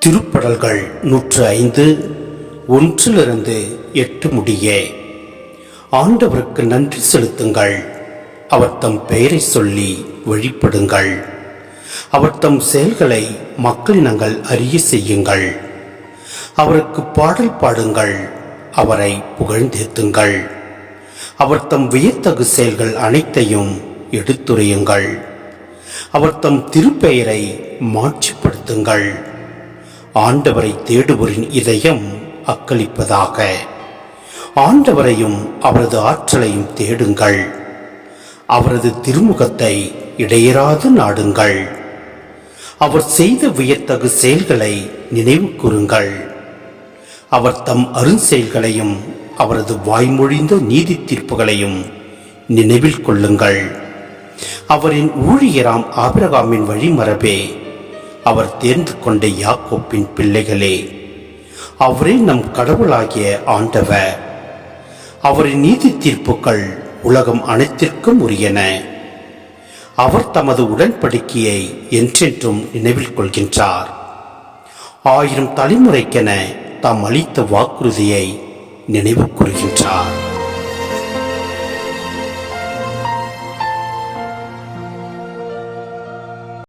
திருப்படல்கள் 105 1-8 முடிய. ஆண்டவருக்கு நன்றி செலுத்துங்கள், அவர் தம் பெயரை சொல்லி வழிபடுங்கள், அவர் தம் செயல்களை மக்களினங்கள் அறிய செய்யுங்கள், அவருக்கு பாடல் பாடுங்கள், அவரை புகழ்ந்தேத்துங்கள், அவர் தம் வியத்தகு செயல்கள் அனைத்தையும் எடுத்துரையுங்கள், அவர் தம் திருப்பெயரை மாட்சிப்படுத்துங்கள். ஆண்டவரை தேடுவோரின் இதயம் அக்களிப்பதாக. ஆண்டவரையும் அவரது ஆற்றலையும் தேடுங்கள், அவரது திருமுகத்தை இடையராது நாடுங்கள், அவர் செய்த வியத்தகு செயல்களை நினைவு கூறுங்கள், அவர் தம் அருஞ்செயல்களையும் அவரது வாய்மொழிந்த நீதி தீர்ப்புகளையும் நினைவில் கொள்ளுங்கள். அவரின் ஊழியராம் ஆபிரகாமின் வழிமரபே, அவர் தேர்ந்து கொண்ட யாக்கோப்பின் பிள்ளைகளே, அவரே நம் கடவுளாகிய ஆண்டவர். அவரின் நீதி தீர்ப்புகள் உலகம் அனைத்திற்கும் உரியன. அவர் தமது உடன்படிக்கையை என்றென்றும் நினைவில் கொள்கின்றார். 1000 தலைமுறைக்கென தாம் அளித்த வாக்குறுதியை நினைவு கூறுகின்றார்.